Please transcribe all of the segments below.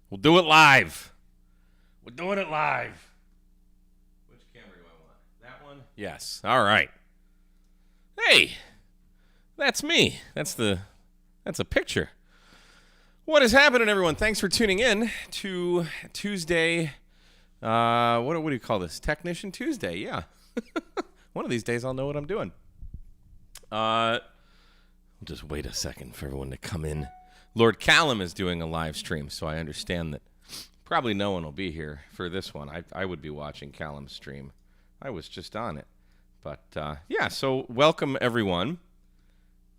We'll do it live. We're doing it live. Which camera do I want? That one? Yes. All right. Hey, that's me. That's a picture. What is happening, everyone? Thanks for tuning in to Tuesday. What do you call this? Technician Tuesday. Yeah. One of these days I'll know what I'm doing. I'll just wait a second for everyone to come in. Lord Callum is doing a live stream, so I understand that probably no one will be here for this one. I would be watching Callum's stream. I was just on it. But, yeah, so welcome, everyone.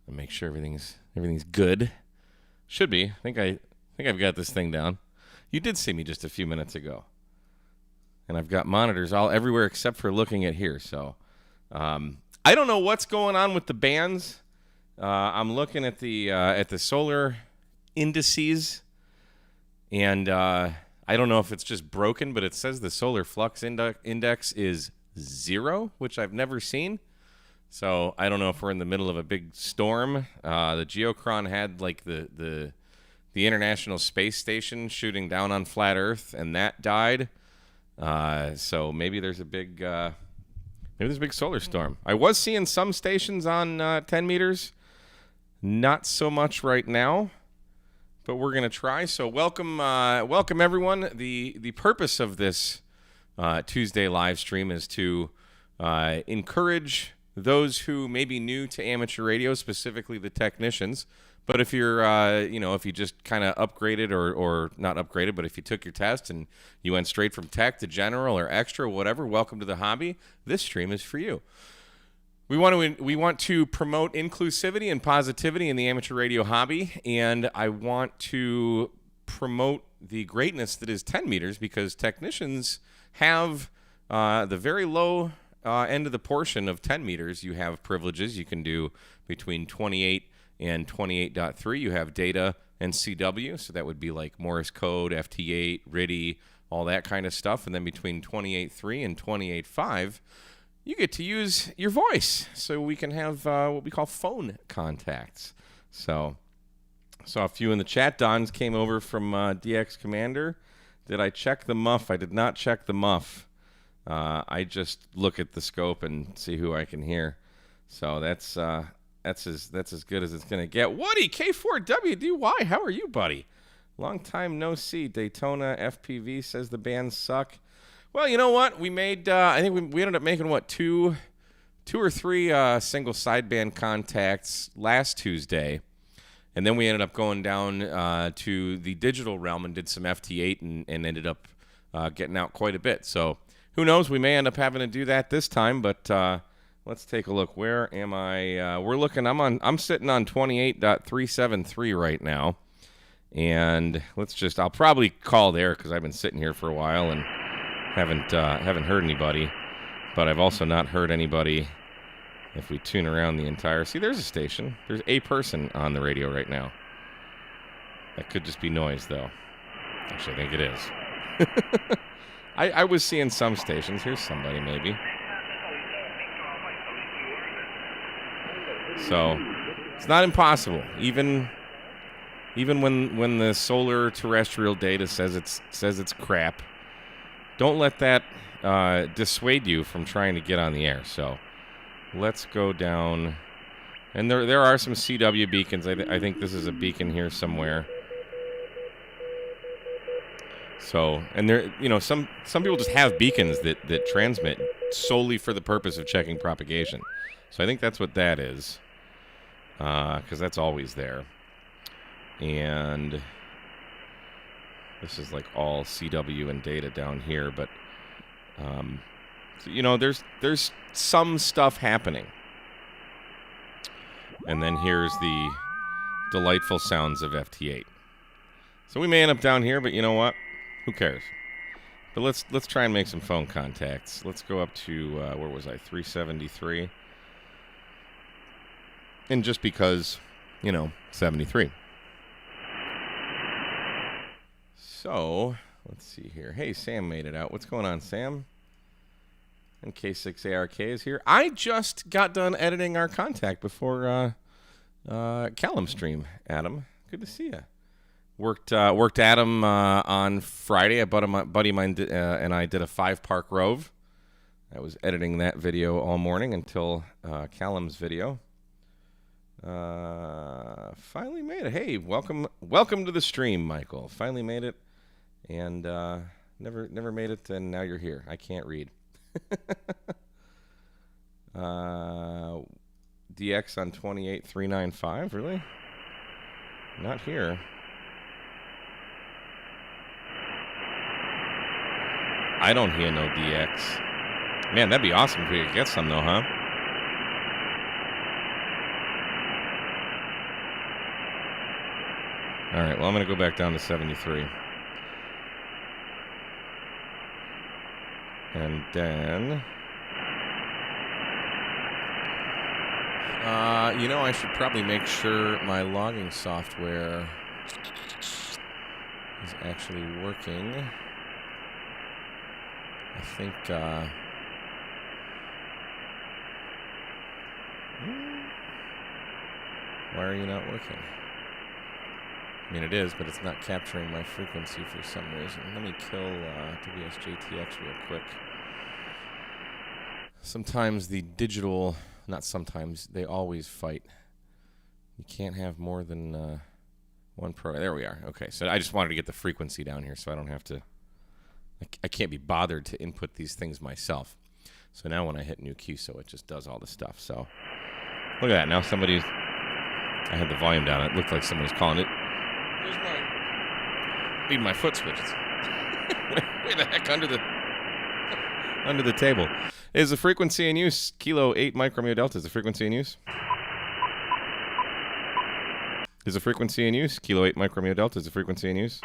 I'll make sure everything's good. Should be. I think I've got this thing down. You did see me just a few minutes ago. And I've got monitors all everywhere except for looking at here. So I don't know what's going on with the bands. I'm looking at the solar indices, and I don't know if it's just broken, but it says the solar flux index is 0, which I've never seen. So I don't know if we're in the middle of a big storm. The Geochron had like the International Space Station shooting down on flat Earth, and that died. So maybe there's a big solar storm. I was seeing some stations on 10 meters. Not so much right now, but we're going to try. So welcome everyone. The purpose of this Tuesday live stream is to encourage those who may be new to amateur radio, specifically the technicians. But if you're, if you just kind of upgraded or not upgraded, but if you took your test and you went straight from tech to general or extra, whatever, welcome to the hobby. This stream is for you. We want to promote inclusivity and positivity in the amateur radio hobby, and I want to promote the greatness that is 10 meters because technicians have the very low end of the portion of 10 meters. You have privileges. You can do between 28 and 28.3. You have data and CW, so that would be like Morse code, FT8, RTTY, all that kind of stuff. And then between 28.3 and 28.5, you get to use your voice, so we can have what we call phone contacts. So, saw a few in the chat. Don's came over from DX Commander. Did I check the muff? I did not check the muff. I just look at the scope and see who I can hear. So that's as good as it's gonna get. Woody K4WDY, how are you, buddy? Long time no see. Daytona FPV says the bands suck. Well, you know what? We made, I think we ended up making, two or three single sideband contacts last Tuesday. And then we ended up going down to the digital realm and did some FT8 and ended up getting out quite a bit. So who knows? We may end up having to do that this time, but let's take a look. Where am I? I'm sitting on 28.373 right now. And I'll probably call there because I've been sitting here for a while and haven't heard anybody, but I've also not heard anybody. If we tune around the entire, see, there's a station. There's a person on the radio right now. That could just be noise, though. Actually, I think it is. I was seeing some stations. Here's somebody, maybe. So it's not impossible. Even when the solar terrestrial data says it's crap. Don't let that dissuade you from trying to get on the air. So let's go down. And there are some CW beacons. I think this is a beacon here somewhere. So, and there, some people just have beacons that transmit solely for the purpose of checking propagation. So I think that's what that is, because that's always there. And this is like all CW and data down here, but so, there's some stuff happening. And then here's the delightful sounds of FT8. So we may end up down here, but you know what? Who cares? But let's try and make some phone contacts. Let's go up to where was I? 373. And just because, 73. So, let's see here. Hey, Sam made it out. What's going on, Sam? And K6ARK is here. I just got done editing our contact before Callum stream, Adam. Good to see you. Worked Adam on Friday. A buddy of mine and I did a 5-park rove. I was editing that video all morning until Callum's video. Finally made it. Hey, welcome to the stream, Michael. Finally made it, and never made it, and now you're here. I can't read. DX on 28395. Really? Not here. I don't hear no DX. Man, that'd be awesome if we could get some, though, huh? All right, well, I'm going to go back down to 73. And then... I should probably make sure my logging software is actually working. I think, why are you not working? I mean, it is, but it's not capturing my frequency for some reason. Let me kill WSJTX real quick. Sometimes the digital, not sometimes, they always fight. You can't have more than one program. There we are. Okay, so I just wanted to get the frequency down here so I don't have to, I can't be bothered to input these things myself. So now when I hit new QSO, it just does all the stuff. So look at that. Now somebody's, I had the volume down. It looked like somebody's calling it. Where's my, need my foot switches. Way the heck under the table. Is the frequency in use? Kilo 8 Mike Romeo Delta. Is the frequency in use? Is the frequency in use? Kilo 8 Mike Romeo Delta. Is the frequency in use?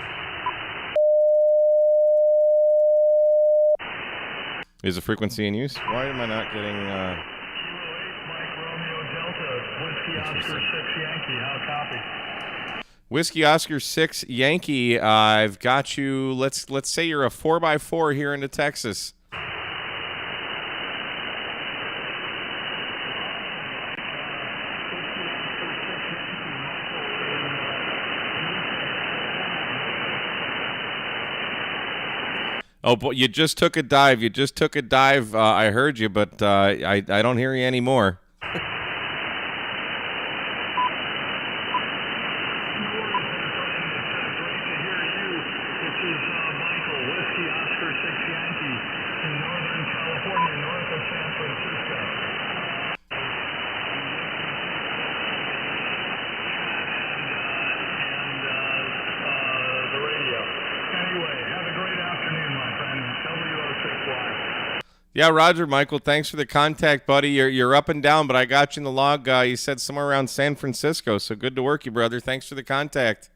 Is the frequency in use? Why am I not getting... Kilo 8 Mike Romeo Delta. Whiskey Oscar 6 Yankee. How copy? Whiskey Oscar 6 Yankee. I've got you... Let's say you're a 4x4 here into Texas. Oh, but you just took a dive. I heard you, but I don't hear you anymore. Yeah, Roger, Michael, thanks for the contact, buddy. You're up and down, but I got you in the log. You said somewhere around San Francisco, so good to work you, brother. Thanks for the contact.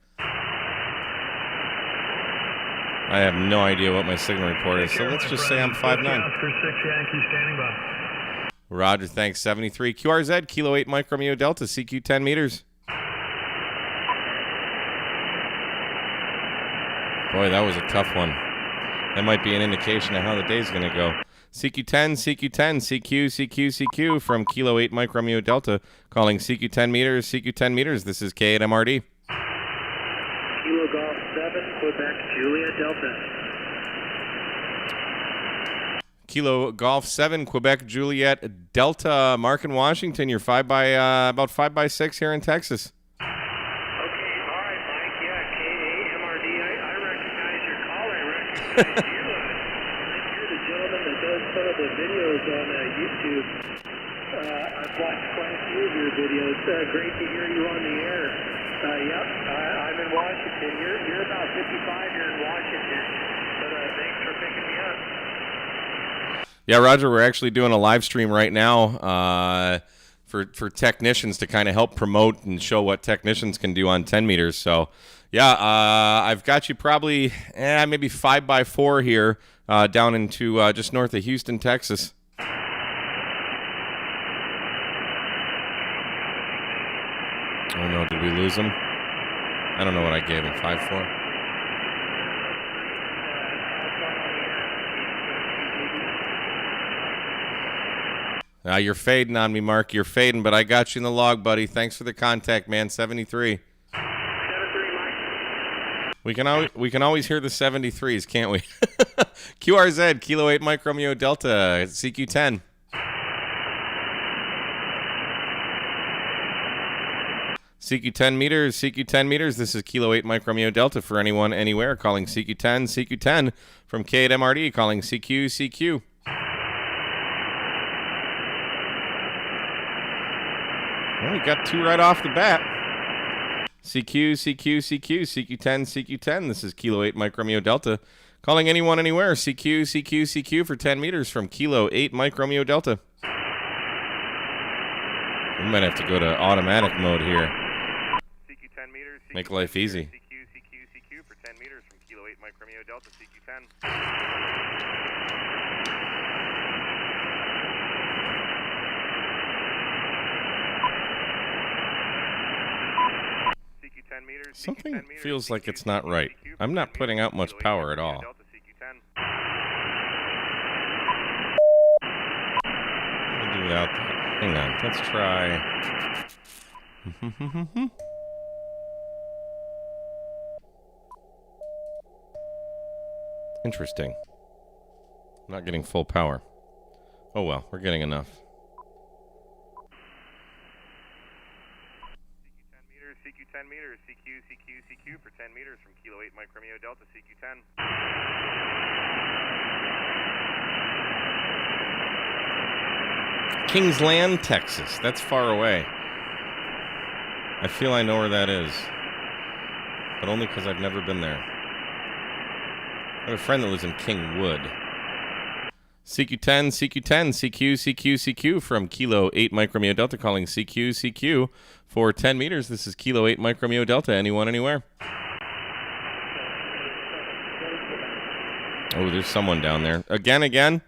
I have no idea what my signal report is, so let's just say I'm 5'9". Roger, thanks. 73. QRZ, Kilo 8 Mike Romeo Delta, CQ 10 meters. Boy, that was a tough one. That might be an indication of how the day's going to go. CQ10, CQ10, CQ from Kilo 8 Mike Romeo Delta, calling CQ 10 meters, CQ 10 meters. This is K at MRD. Kilo Golf 7, Quebec, Juliet Delta. Kilo Golf 7, Quebec, Juliet Delta. Mark in Washington, you're about 5x6 here in Texas. Okay, all right, Mike. Yeah, K8 MRD. I recognize your call. I recognize you. Some of the videos on YouTube. I've watched quite a few of your videos. Great to hear you on the air. Yep, I'm in Washington. You're about 55 here in Washington, but thanks for picking me up. Yeah, Roger, we're actually doing a live stream right now for technicians to kind of help promote and show what technicians can do on 10 meters. So, yeah, I've got you probably maybe 5x4 here. Down into just north of Houston, Texas. Oh, no, did we lose him? I don't know what I gave him, 5'4"? You're fading on me, Mark. You're fading, but I got you in the log, buddy. Thanks for the contact, man. 73. 73, Mike. We can always hear the 73s, can't we? QRZ, Kilo 8 Mike Romeo Delta, CQ10. CQ10 meters, CQ10 meters. This is Kilo 8 Mike Romeo Delta for anyone, anywhere, calling CQ10, CQ10 from K8MRD, calling CQ, CQ. Well, we got two right off the bat. CQ, CQ, CQ, CQ10, CQ10. This is Kilo 8 Mike Romeo Delta. Calling anyone, anywhere. CQ, CQ, CQ for 10 meters from Kilo 8 Mike Romeo Delta. We might have to go to automatic mode here. CQ 10 meters. CQ Make life easy. CQ, CQ, CQ for 10 meters from Kilo 8 Mike Romeo Delta, CQ 10. Something feels like it's not right. I'm not putting out much power at all. Let me do without that. Hang on. Let's try. Interesting. I'm not getting full power. Oh well, we're getting enough. CQ 10 meters, CQ, CQ, CQ for 10 meters from Kilo 8 Mike Romeo Delta, CQ 10. Kingsland, Texas. That's far away. I feel I know where that is. But only because I've never been there. I have a friend that lives in Kingwood. CQ10, CQ10, CQ, CQ, CQ from Kilo 8 Mike Romeo Delta, calling CQ, CQ for 10 meters. This is Kilo 8 Mike Romeo Delta. Anyone, anywhere? Oh, there's someone down there. Again.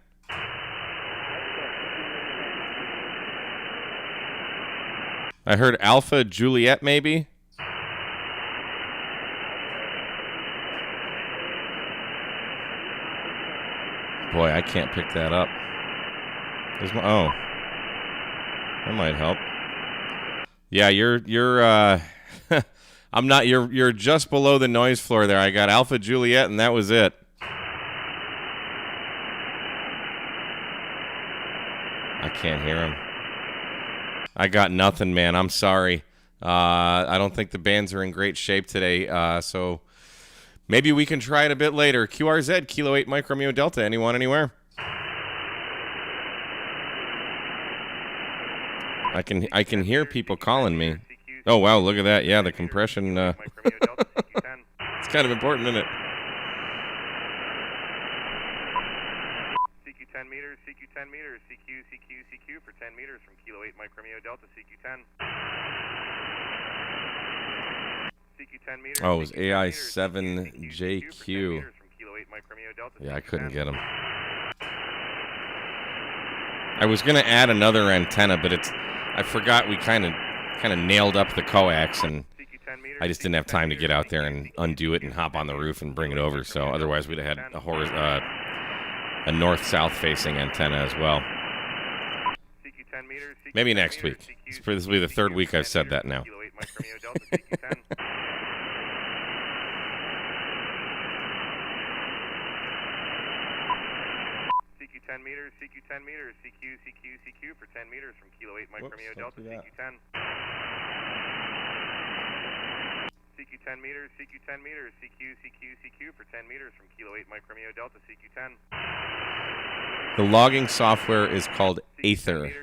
I heard Alpha Juliet, maybe? Boy, I can't pick that up. Oh. That might help. Yeah, you're I'm not you're just below the noise floor there. I got Alpha Juliet and that was it. I can't hear him. I got nothing, man. I'm sorry. I don't think the bands are in great shape today, so maybe we can try it a bit later. QRZ, Kilo 8 Mike Romeo Delta. Anyone, anywhere? I can hear people calling me. Oh, wow, look at that. Yeah, the compression. It's kind of important, isn't it? CQ 10 meters, CQ 10 meters, CQ, CQ, CQ for 10 meters from Kilo 8 Mike Romeo Delta, CQ 10. Oh, it was AI7JQ. Yeah, I couldn't get him. I was going to add another antenna, but I forgot we kind of nailed up the coax, and I just didn't have time to get out there and undo it and hop on the roof and bring it over, so otherwise we'd have had a north-south facing antenna as well. Maybe next week. This will be the third week I've said that now. CQ 10 meters, CQ 10 meters, CQ, CQ, CQ for 10 meters from Kilo 8 Mike Romeo Delta, CQ 10. CQ 10 meters, CQ 10 meters, CQ, CQ, CQ for 10 meters from Kilo 8 Mike Romeo Delta, CQ 10. The logging software is called Aether.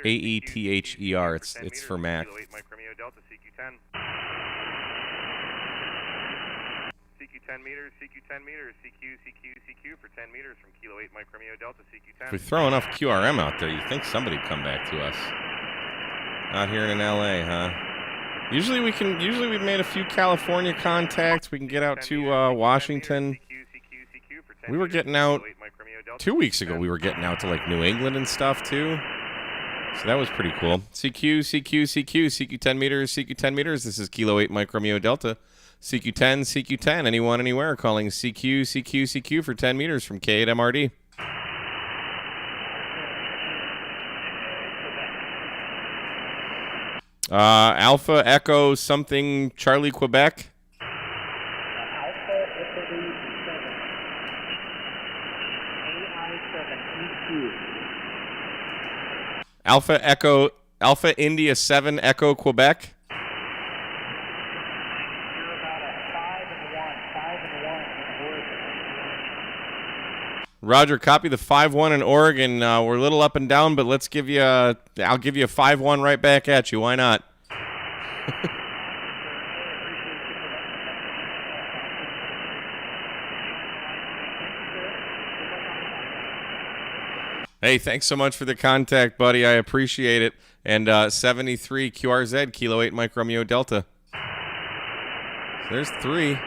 AETHER. It's for Mac. Kilo 8 Mike Romeo Delta, CQ 10. CQ 10 meters, CQ 10 meters, CQ, CQ, CQ for 10 meters from Kilo 8 Mike Romeo Delta, CQ 10. If we throw enough QRM out there, you think somebody'd come back to us. Not here in LA, huh? Usually we've made a few California contacts. We can get out to Washington. We were getting out 2 weeks ago. We were getting out to like New England and stuff too. So that was pretty cool. CQ, CQ, CQ, CQ 10 meters, CQ 10 meters. This is Kilo 8 Mike Romeo Delta. CQ10, CQ10, anyone, anywhere, calling CQ, CQ, CQ for 10 meters from K8MRD. Alpha Echo something Charlie Quebec. Alpha India 7 Echo Quebec. You're about a 5 and 1 in Oregon. Roger, copy the 5-1 in Oregon. We're a little up and down, but I'll give you a 5-1 right back at you. Why not? Hey, thanks so much for the contact, buddy. I appreciate it. And 73 QRZ, Kilo 8 Mike Romeo Delta. So there's 3.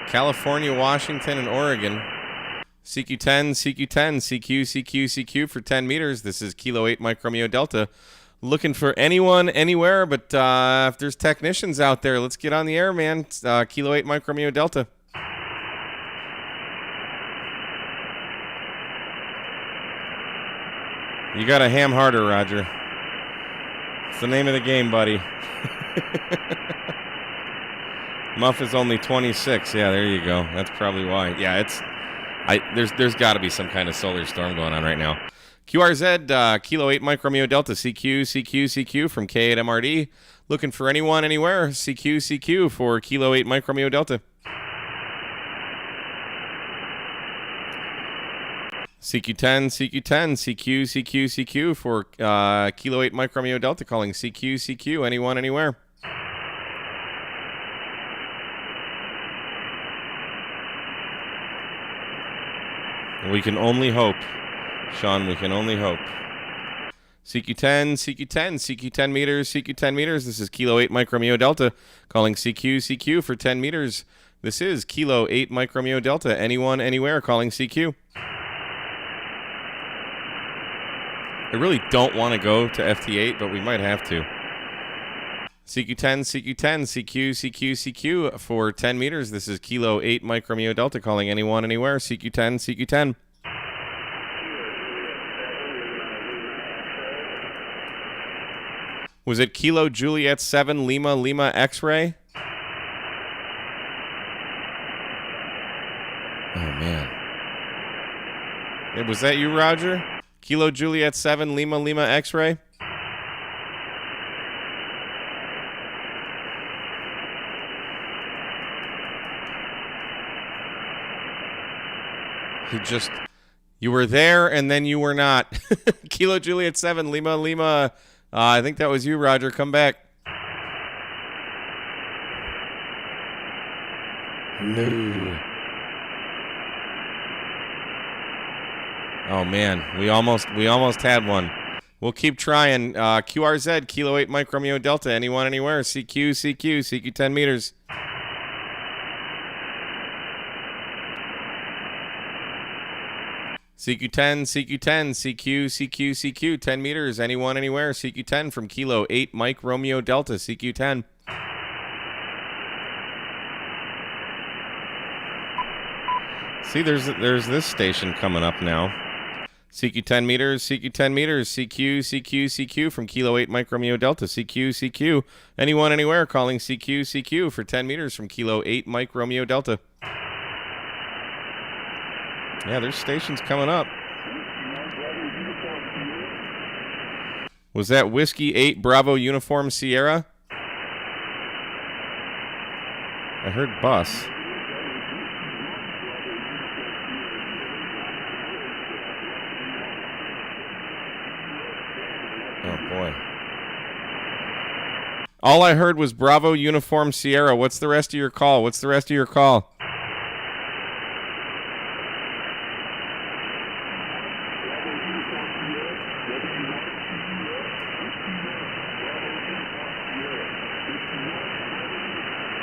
California, Washington, and Oregon. CQ10, CQ10, CQ, CQ, CQ for 10 meters. This is Kilo 8 Mike Romeo Delta. Looking for anyone, anywhere, but if there's technicians out there, let's get on the air, man. Kilo 8 Mike Romeo Delta. You got to ham harder, Roger. It's the name of the game, buddy. Muff is only 26. Yeah, there you go. That's probably why. Yeah, there's got to be some kind of solar storm going on right now. QRZ, Kilo 8 Mike Romeo Delta, CQ, CQ, CQ from K8 MRD. Looking for anyone, anywhere. CQ, CQ for Kilo 8 Mike Romeo Delta. CQ10, CQ10, CQ, CQ, CQ for Kilo 8 Mike Romeo Delta, calling CQ, CQ, anyone, anywhere. We can only hope, Sean, we can only hope. CQ10, CQ10, CQ10 meters, CQ10 meters. This is Kilo 8 Mike Romeo Delta, calling CQ, CQ for 10 meters. This is Kilo 8 Mike Romeo Delta, anyone, anywhere, calling CQ. I really don't want to go to FT8, but we might have to. CQ10, CQ10, CQ, CQ, CQ for 10 meters. This is Kilo 8 Mike Romeo Delta, calling anyone, anywhere. CQ10, CQ10. Was it Kilo Juliet 7 Lima Lima X-ray? Oh, man. Was that you, Roger? Kilo Juliet 7 Lima Lima X-ray? You were there and then you were not. Kilo Juliet 7 Lima Lima. I think that was you, Roger. Come back. No. Oh, man. We almost had one. We'll keep trying. QRZ, Kilo 8 Mike Romeo Delta. Anyone, anywhere. CQ, CQ, CQ 10 meters. CQ10, CQ10, CQ, CQ, CQ, 10 meters. Anyone, anywhere. CQ10 from Kilo 8 Mike Romeo Delta. CQ10. See, there's this station coming up now. CQ 10 meters, CQ 10 meters, CQ, CQ, CQ from Kilo 8 Mike Romeo Delta, CQ, CQ. Anyone, anywhere, calling CQ, CQ for 10 meters from Kilo 8 Mike Romeo Delta. Yeah, there's stations coming up. Was that Whiskey 8 Bravo Uniform Sierra? I heard bus. Oh, boy. All I heard was Bravo Uniform Sierra. What's the rest of your call? What's the rest of your call?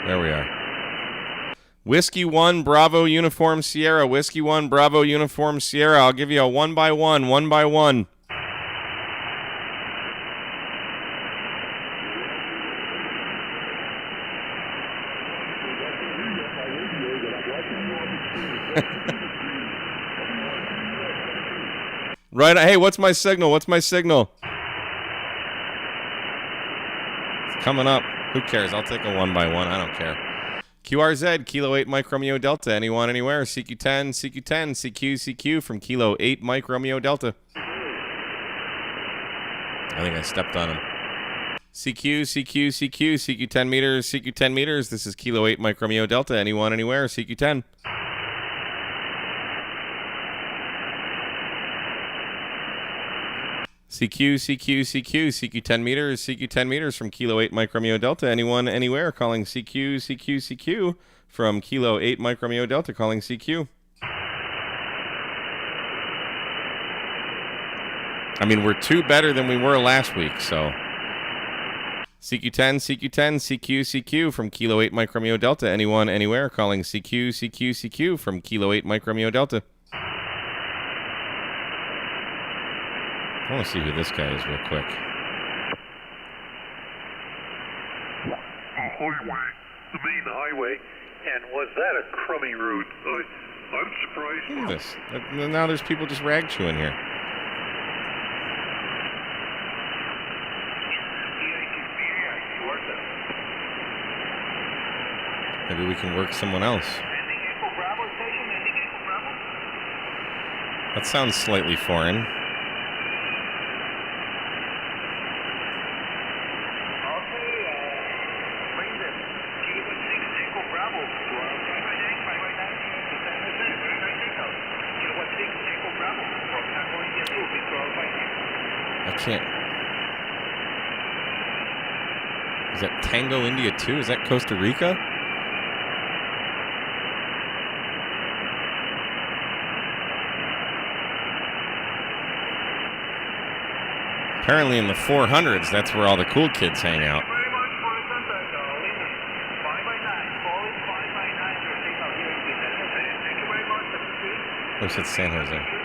There we are. Whiskey 1 Bravo Uniform Sierra. Whiskey 1 Bravo Uniform Sierra. I'll give you a one by one. Right. Hey, what's my signal? It's coming up. Who cares? I'll take a one by one. I don't care. QRZ, Kilo 8 Mike Romeo Delta. Anyone, anywhere. CQ10, CQ10, CQ, CQ from Kilo 8 Mike Romeo Delta. I think I stepped on him. CQ, CQ, CQ, CQ 10 meters, CQ 10 meters. This is Kilo 8 Mike Romeo Delta. Anyone, anywhere. CQ 10. CQ, CQ, CQ, CQ 10 meters, CQ 10 meters from Kilo 8 Mike Romeo Delta. Anyone, anywhere, calling CQ, CQ, CQ from Kilo 8 Mike Romeo Delta, calling CQ. I mean, we're 2 better than we were last week, so. CQ10, CQ10, CQ, CQ from Kilo 8 Mike Romeo Delta. Anyone, anywhere, calling CQ, CQ, CQ from Kilo 8 Mike Romeo Delta. I want to see who this guy is real quick. Highway, the main highway, and was that a crummy route? I'm surprised. Look at this. Now there's people just rag chewing here. Maybe we can work someone else. That sounds slightly foreign. I can't. Is that Tango India 2? Is that Costa Rica? Apparently in the 400s, that's where all the cool kids hang out. Looks at San Jose.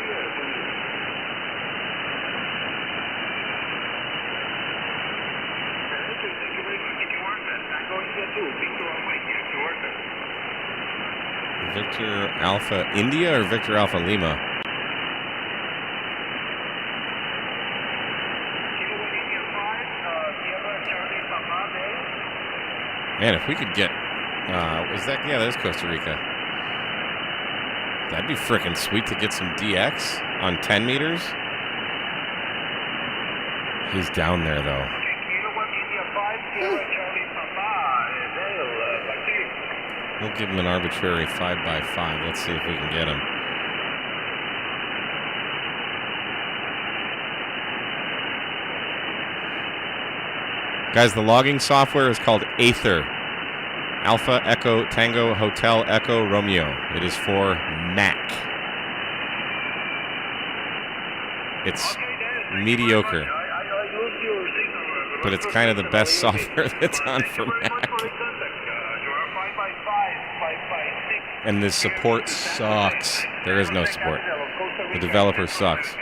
Victor Alpha India or Victor Alpha Lima? Man, if we could get, is that, yeah, that is Costa Rica. That'd be freaking sweet to get some DX on 10 meters. He's down there, though. We'll give him an arbitrary 5x5. Let's see if we can get him. Guys, the logging software is called Aether. Alpha Echo Tango Hotel Echo Romeo. It is for Mac. It's mediocre. But it's kind of the best software that's on for Mac. And the support sucks. There is no support. The developer sucks.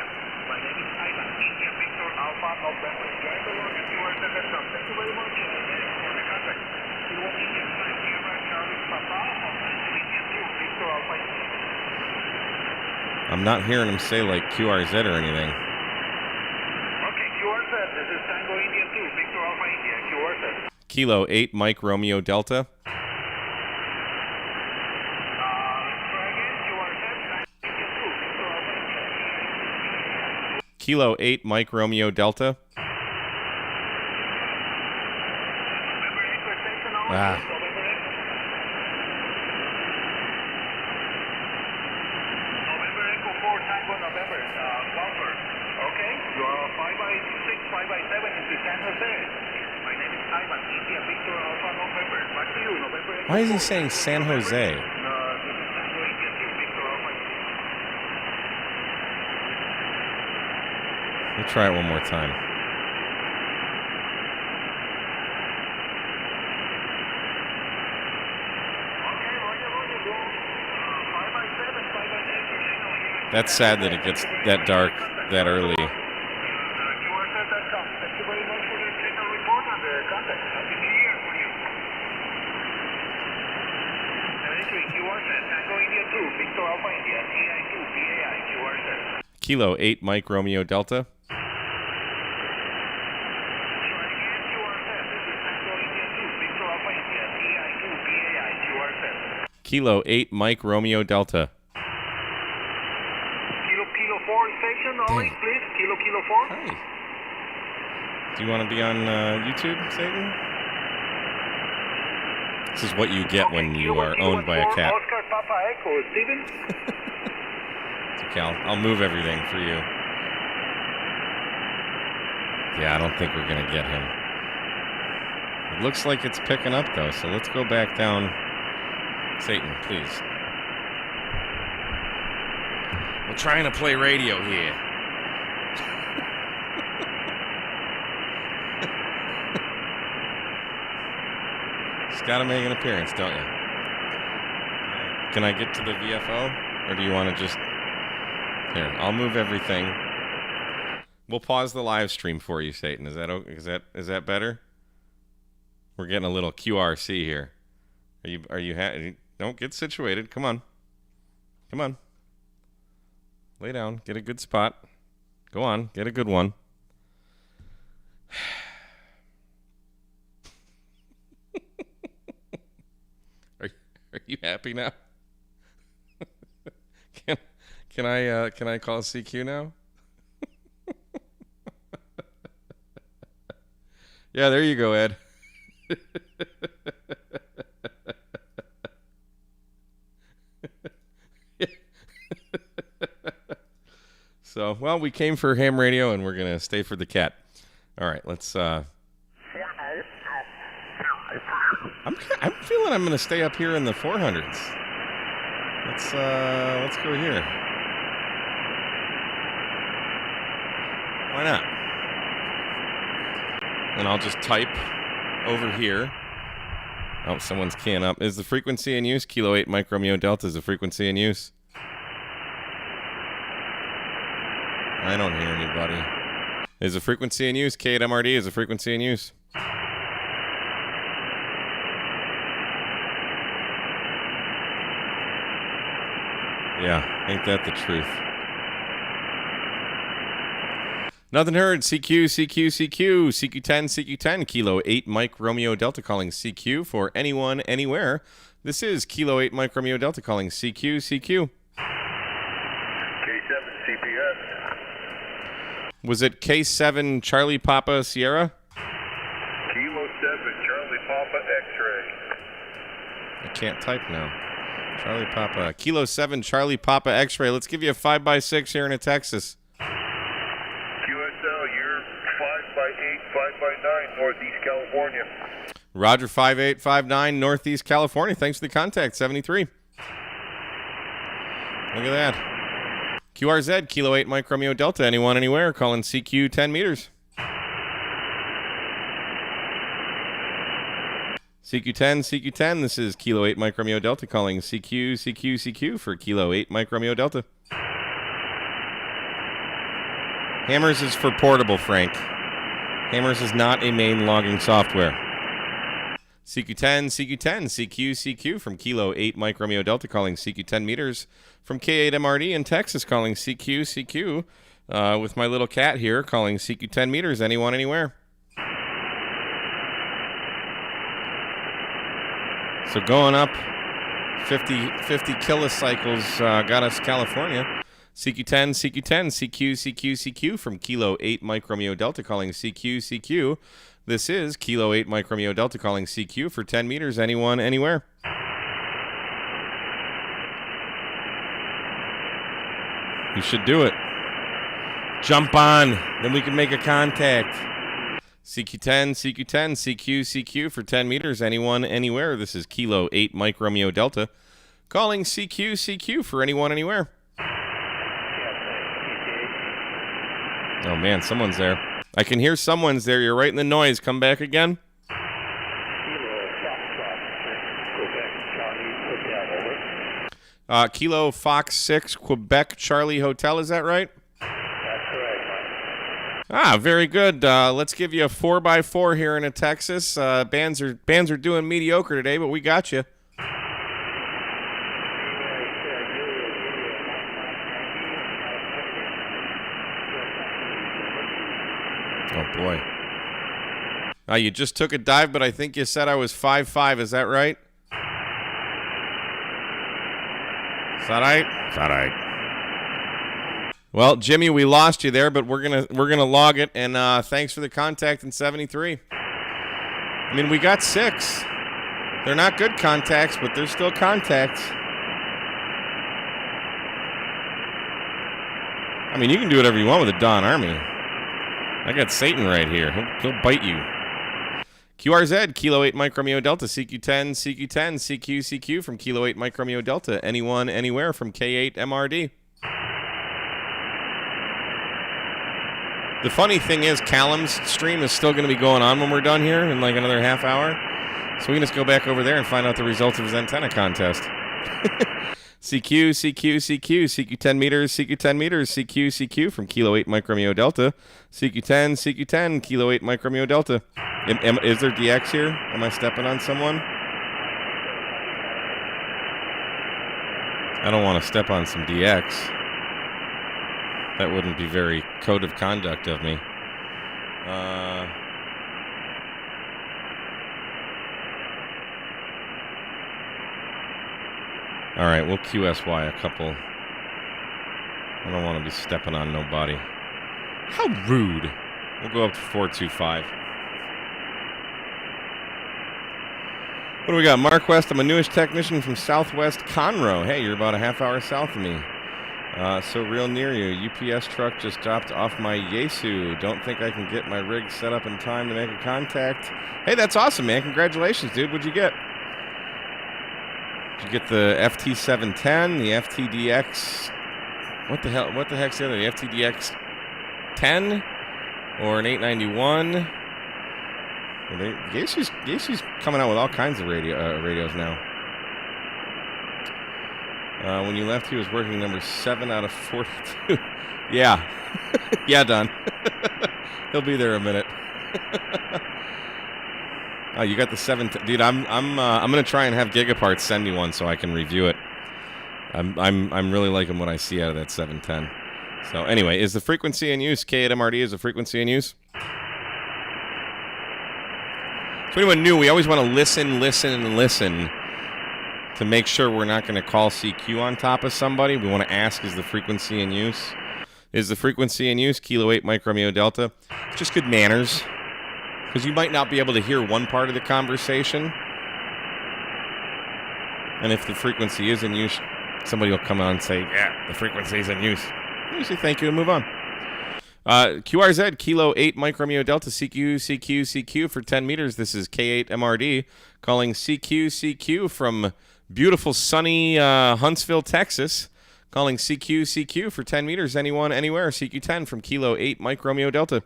I'm not hearing him say like QRZ or anything. Okay, QRZ, this is Tango India 2, Victor Alpha India, QRZ. Kilo 8 Mike Romeo Delta. Kilo 8 Mike Romeo Delta. Ah. Why is he saying San Jose? We'll try it one more time. That's sad that it gets that dark that early. Kilo 8 Mike Romeo Delta. Kilo 8 Mike Romeo Delta. Kilo 4 station, always, please. Kilo 4. Hi. Do you want to be on YouTube, Satan? This is what you get when you are owned by a cat. Oscar Papa Echo, Steven. It's okay, I'll move everything for you. Yeah, I don't think we're going to get him. It looks like it's picking up, though, so let's go back down. Satan, please. We're trying to play radio here. Just got to make an appearance, don't you? Can I get to the VFO? Or do you want to just... Here, I'll move everything. We'll pause the live stream for you, Satan. Is that better? We're getting a little QRC here. Are you don't get situated. Come on. Come on. Lay down. Get a good spot. Go on. Get a good one. Are you happy now? Can I call CQ now? Yeah, there you go, Ed. So, well, we came for ham radio and we're going to stay for the cat. All right, let's I'm feeling I'm going to stay up here in the 400s. Let's go here. Why not? And I'll just type over here. Oh, someone's keying up. Is the frequency in use? Kilo 8 Mike Romeo Delta is the frequency in use. I don't hear anybody. Is the frequency in use? K8MRD is the frequency in use. Yeah, ain't that the truth? Nothing heard. CQ, CQ, CQ, CQ10, CQ10, Kilo 8 Mike Romeo Delta calling CQ for anyone, anywhere. This is Kilo 8 Mike Romeo Delta calling CQ, CQ. K7 CPS. Was it K7 Charlie Papa Sierra? Kilo 7 Charlie Papa X-ray. I can't type now. Charlie Papa. Kilo 7 Charlie Papa X-ray. Let's give you a 5x6 here in Texas. QSL, you're 5x8, 5x9, Northeast California. Roger, 5859 Northeast California. Thanks for the contact, 73. Look at that. QRZ, Kilo 8 Mike Romeo Delta. Anyone, anywhere, calling CQ 10 meters. CQ10, CQ10. This is Kilo 8 Mike Romeo Delta calling CQ, CQ, CQ for Kilo 8 Mike Romeo Delta. Hammers is for portable, Frank. Hammers is not a main logging software. CQ10, CQ10, CQ, CQ from Kilo 8 Mike Romeo Delta calling CQ 10 meters. From K8MRD in Texas calling CQ, CQ. With my little cat here calling CQ 10 meters. Anyone, anywhere. So going up 50 kilocycles got us California. CQ10, CQ10, CQ, CQ, CQ from Kilo 8 Mike Romeo Delta calling CQ, CQ. This is Kilo 8 Mike Romeo Delta calling CQ for 10 meters. Anyone, anywhere. You should do it. Jump on. Then we can make a contact. CQ10, CQ10, CQ, CQ for 10 meters. Anyone, anywhere. This is Kilo 8 Mike Romeo Delta calling CQ, CQ for anyone, anywhere. Oh, man, someone's there. I can hear someone's there. You're right in the noise. Come back again. Kilo Fox 6 Quebec Charlie Hotel. Is that right? That's correct. Ah, very good. Let's give you a 4x4 here in Texas. Bands are doing mediocre today, but we got you. Oh, boy. You just took a dive, but I think you said I was 5'5". Is that right? It's all right. It's all right. Well, Jimmy, we lost you there, but we're gonna log it. And thanks for the contact in 73. I mean, we got 6. They're not good contacts, but they're still contacts. I mean, you can do whatever you want with the Dawn Army. I got Satan right here. He'll bite you. QRZ, Kilo 8 Mike Romeo Delta, CQ10, CQ10, CQ, CQ from Kilo 8 Mike Romeo Delta, anyone, anywhere from K8 MRD. The funny thing is, Callum's stream is still going to be going on when we're done here in like another half hour. So we can just go back over there and find out the results of his antenna contest. CQ, CQ, CQ, CQ 10 meters, CQ 10 meters, CQ, CQ from Kilo 8 Mike Romeo Delta, CQ 10, CQ 10, Kilo 8 Mike Romeo Delta. Is there DX here? Am I stepping on someone? I don't want to step on some DX. That wouldn't be very code of conduct of me. All right, we'll QSY a couple. I don't want to be stepping on nobody. How rude. We'll go up to 425. What do we got? Mark West, I'm a newish technician from Southwest Conroe. Hey, you're about a half hour south of me. So real near you. UPS truck just dropped off my Yaesu. Don't think I can get my rig set up in time to make a contact. Hey, that's awesome, man. Congratulations, dude. What'd you get? Did you get the FT710, the FTDX? What the heck's the other? The FTDX 10 or an 891? Yaesu's coming out with all kinds of radios now. When you left, he was working number 7 out of 42. Yeah. Yeah, Don. He'll be there a minute. Oh, you got the 7. Dude, I'm gonna try and have Gigaparts send me one so I can review it. I'm really liking what I see out of that 710. So anyway, is the frequency in use? K8MRD is the frequency in use? So anyone new, we always want to listen to make sure we're not going to call CQ on top of somebody. We want to ask, is the frequency in use? Is the frequency in use? Kilo 8 Mike Romeo Delta. It's just good manners. Because you might not be able to hear one part of the conversation. And if the frequency is in use, somebody will come on and say, yeah, the frequency is in use. You say thank you and move on. QRZ, Kilo 8 Mike Romeo Delta, CQ, CQ, CQ for 10 meters. This is K8 MRD calling CQ, CQ from beautiful sunny Huntsville, Texas. Calling CQ, CQ for 10 meters. Anyone, anywhere. CQ 10 from Kilo 8 Mike Romeo Delta.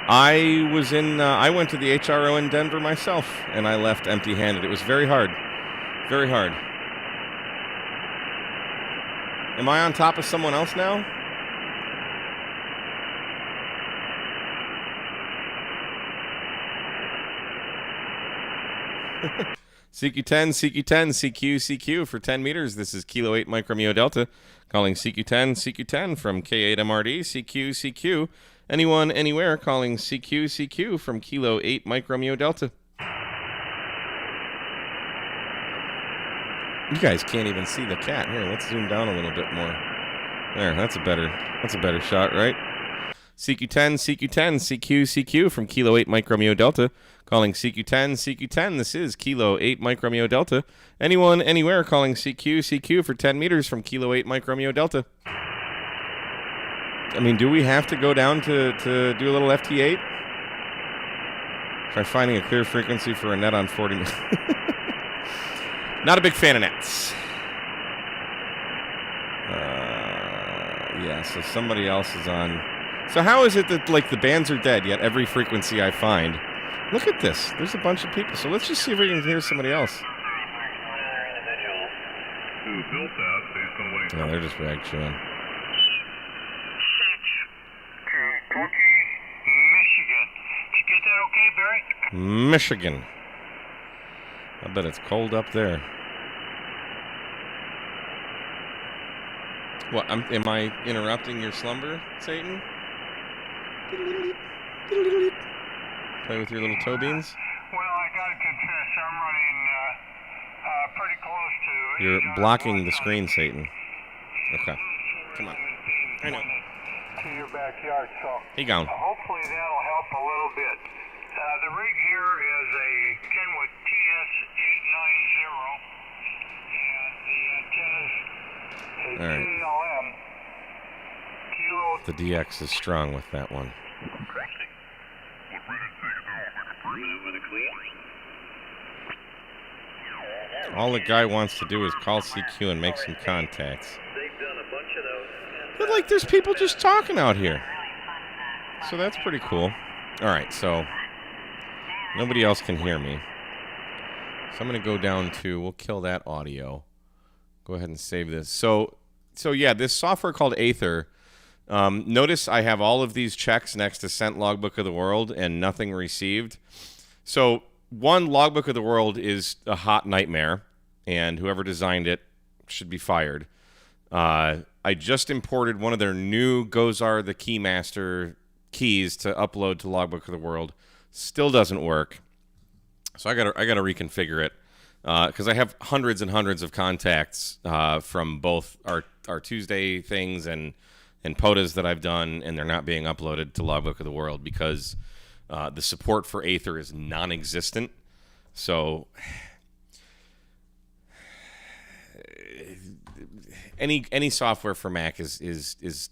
I went to the HRO in Denver myself, and I left empty-handed. It was very hard. Very hard. Am I on top of someone else now? CQ10, CQ10, CQ, CQ for 10 meters. This is Kilo 8 Mike Romeo Delta. Calling CQ10, CQ10 from K8 MRD, CQ, CQ. Anyone, anywhere, calling CQ, CQ from Kilo 8 Mike Romeo Delta. You guys can't even see the cat. Here, let's zoom down a little bit more. There, that's a better shot, right? CQ10, CQ10, CQ, CQ from Kilo 8 Mike Romeo Delta. Calling CQ10, CQ10. This is Kilo 8 Mike Romeo Delta. Anyone, anywhere, calling CQ, CQ for 10 meters from Kilo 8 Mike Romeo Delta. I mean, do we have to go down to do a little FT8? Try finding a clear frequency for a net on 40 minutes. Not a big fan of nets. Yeah, so somebody else is on. So how is it that, like, the bands are dead, yet every frequency I find... Look at this. There's a bunch of people. So let's just see if we can hear somebody else. Who built that based on what he No, they're just rag chewing. Michigan. Did you get that okay, Barry? Michigan. I bet it's cold up there. What? Am I interrupting your slumber, Satan? Play with your little toe beans? Well, I gotta confess, I'm running pretty close to. You're blocking the screen, Satan. Okay. Come on. I know. To your backyard, so. He gone. Hopefully that'll help a little bit. The rig here is a Kenwood TS890, and the antenna's a KLM. The DX is strong with that one. All the guy wants to do is call CQ and make some contacts. But, like, there's people just talking out here. So that's pretty cool. All right, so nobody else can hear me. So I'm going to go down to, we'll kill that audio. Go ahead and save this. So yeah, this software called Aether. Notice I have all of these checks next to Sent Logbook of the World and nothing received. So one, Logbook of the World is a hot nightmare, and whoever designed it should be fired. I just imported one of their new Gozar the Keymaster keys to upload to Logbook of the World. Still doesn't work. So I gotta reconfigure it because I have hundreds and hundreds of contacts from both our Tuesday things and POTAs that I've done, and they're not being uploaded to Logbook of the World because the support for Aether is non-existent. So any software for Mac is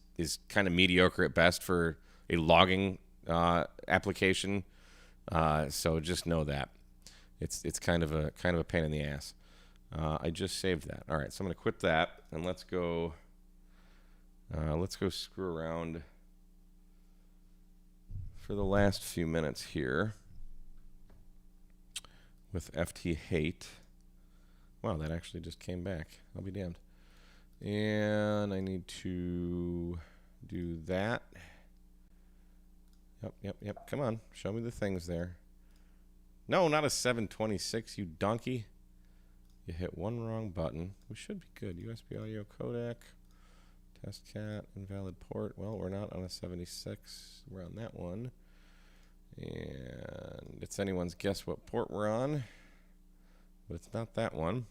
kind of mediocre at best for a logging application. So just know that it's kind of a pain in the ass. I just saved that. All right, so I'm going to quit that and let's go screw around for the last few minutes here with FT Hate. Wow, that actually just came back. I'll be damned. And I need to do that. Yep. Come on. Show me the things there. No, not a 726, you donkey. You hit one wrong button. We should be good. USB audio codec. Test cat. Invalid port. Well, we're not on a 76. We're on that one. And it's anyone's guess what port we're on. But it's not that one.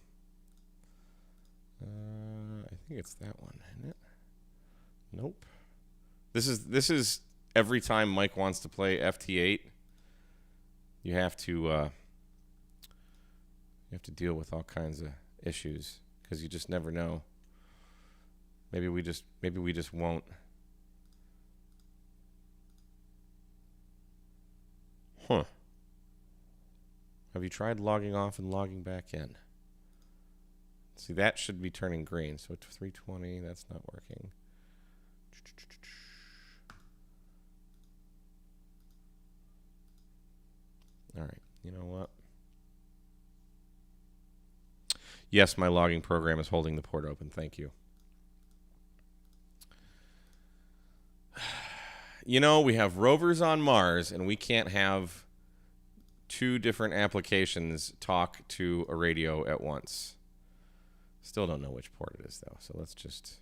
I think it's that one, isn't it? Nope. This is every time Mike wants to play FT8, you have to deal with all kinds of issues because you just never know. Maybe we just won't. Huh. Have you tried logging off and logging back in? See, that should be turning green. So 320, that's not working. All right, you know what? Yes, my logging program is holding the port open. Thank you. You know, we have rovers on Mars, and we can't have two different applications talk to a radio at once. Still don't know which port it is, though, so let's just...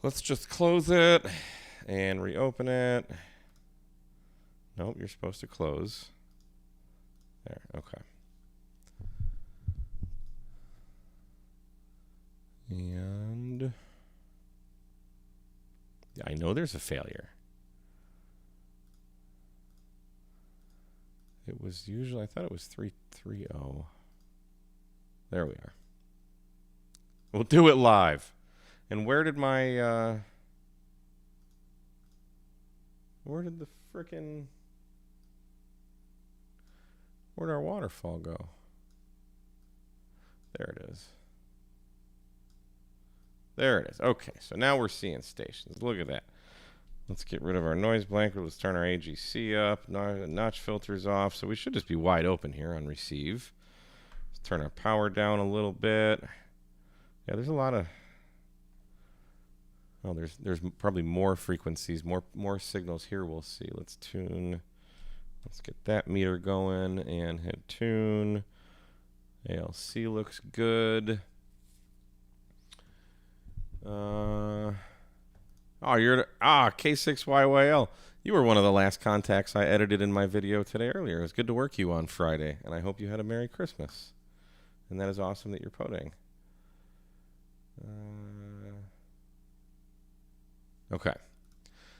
let's just close it and reopen it. Nope, you're supposed to close. There, okay. And I know there's a failure. It was usually, I thought it was 330. There we are. We'll do it live. And where did my, where did the frickin', where'd our waterfall go? There it is. There it is. Okay, so now we're seeing stations. Look at that. Let's get rid of our noise blanket. Let's turn our AGC up. Notch filters off. So we should just be wide open here on receive. Let's turn our power down a little bit. Yeah, there's a lot of... Oh, there's probably more frequencies, more signals here we'll see. Let's tune. Let's get that meter going and hit tune. ALC looks good. Oh, K6YYL. You were one of the last contacts I edited in my video today earlier. It was good to work you on Friday, and I hope you had a Merry Christmas. And that is awesome that you're poting. Okay.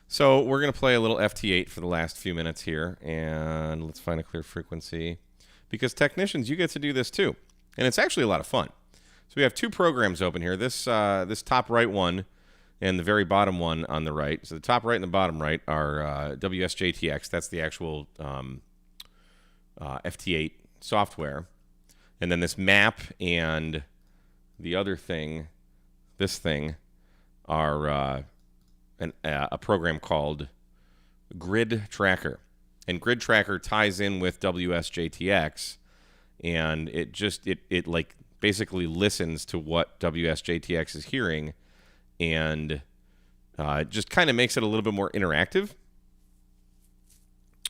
So we're going to play a little FT8 for the last few minutes here, and let's find a clear frequency. Because technicians, you get to do this too. And it's actually a lot of fun. So we have two programs open here. This top right one and the very bottom one on the right. So the top right and the bottom right are WSJTX. That's the actual FT8 software. And then this map and the other thing, this thing, are a program called Grid Tracker. And Grid Tracker ties in with WSJTX, and it like basically listens to what WSJTX is hearing, and just kind of makes it a little bit more interactive.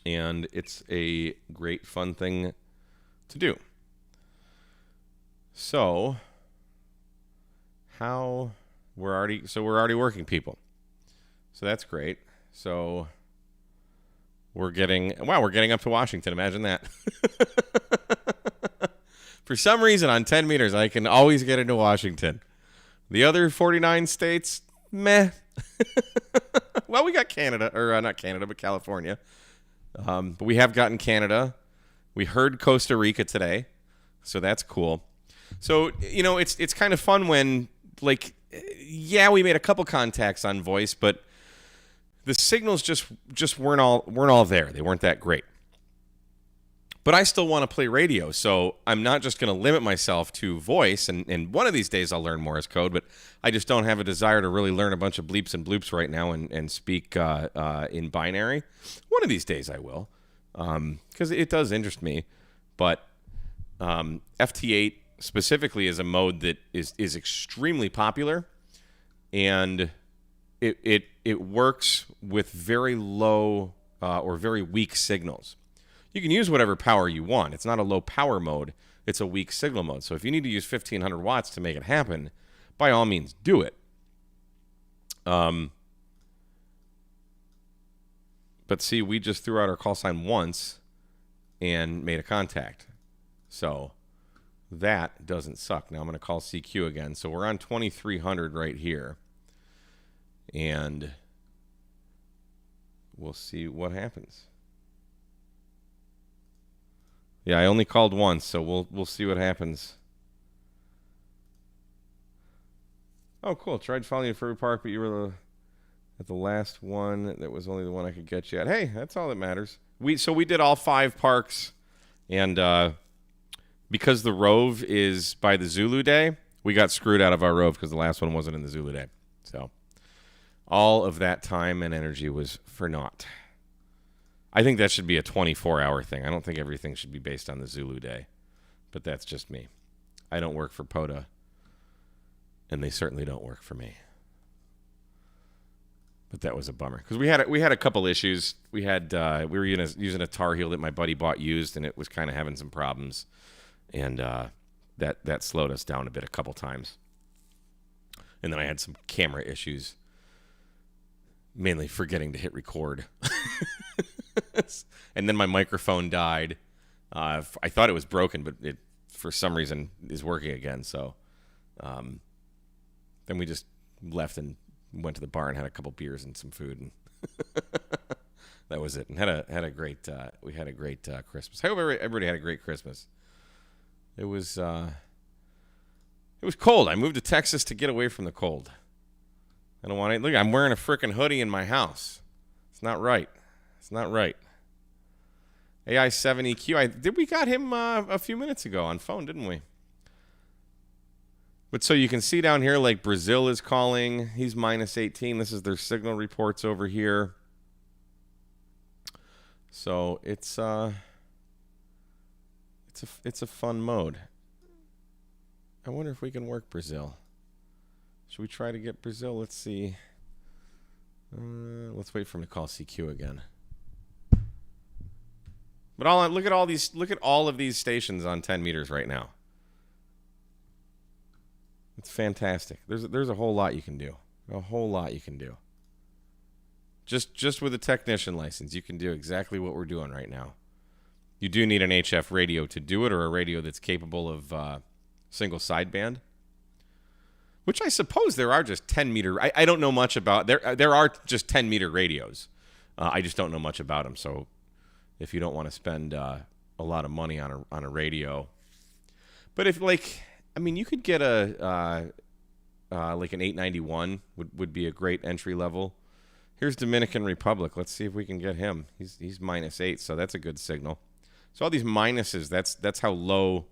And it's a great fun thing to do. So we're already working, people. So that's great. So we're getting up to Washington. Imagine that. For some reason, on 10 meters, I can always get into Washington. The other 49 states, meh. Well, we got Canada, or not Canada, but California. But we have gotten Canada. We heard Costa Rica today, so that's cool. So, it's kind of fun when, like, yeah, we made a couple contacts on voice, but the signals just weren't all there. They weren't that great. But I still want to play radio, so I'm not just going to limit myself to voice, and one of these days I'll learn Morse code, but I just don't have a desire to really learn a bunch of bleeps and bloops right now and speak in binary. One of these days I will, because it does interest me. But FT8 specifically is a mode that is extremely popular, and it works with very low or very weak signals. You can use whatever power you want. It's not a low power mode. It's a weak signal mode. So if you need to use 1,500 watts to make it happen, by all means, do it. But see, we just threw out our call sign once and made a contact. So that doesn't suck. Now I'm going to call CQ again. So we're on 2,300 right here. And we'll see what happens. Yeah, I only called once, so we'll see what happens. Oh, cool. Tried following you for Park, but you were at the last one. That was only the one I could get you at. Hey, that's all that matters. We did all 5 parks, and because the Rove is by the Zulu Day, we got screwed out of our Rove because the last one wasn't in the Zulu Day. So all of that time and energy was for naught. I think that should be a 24-hour thing. I don't think everything should be based on the Zulu Day. But that's just me. I don't work for POTA, and they certainly don't work for me. But that was a bummer. Because we had a couple issues. We were using a Tar Heel that my buddy bought used, and it was kind of having some problems. And that slowed us down a bit a couple times. And then I had some camera issues, mainly forgetting to hit record. And then my microphone died. I thought it was broken, but it, for some reason, is working again. So then we just left and went to the bar and had a couple beers and some food, and that was it. And had a great Christmas. I hope everybody had a great Christmas. It was cold. I moved to Texas to get away from the cold. I don't want to look. I'm wearing a frickin' hoodie in my house. It's not right. It's not right. AI7EQ. We got him a few minutes ago on phone, didn't we? But so you can see down here, like Brazil is calling. He's -18. This is their signal reports over here. So it's a fun mode. I wonder if we can work Brazil. Should we try to get Brazil? Let's see. Let's wait for him to call CQ again. But look at all of these stations on 10 meters right now. It's fantastic. There's a whole lot you can do. A whole lot you can do. Just with a technician license, you can do exactly what we're doing right now. You do need an HF radio to do it, or a radio that's capable of single sideband. Which I suppose there are just 10-meter. I don't know much about. There are just 10-meter radios. I just don't know much about them. So if you don't want to spend a lot of money on a radio, but if you could get a like an 891 would be a great entry level. Here's Dominican Republic. Let's see if we can get him. He's -8, so that's a good signal. So all these minuses, that's how low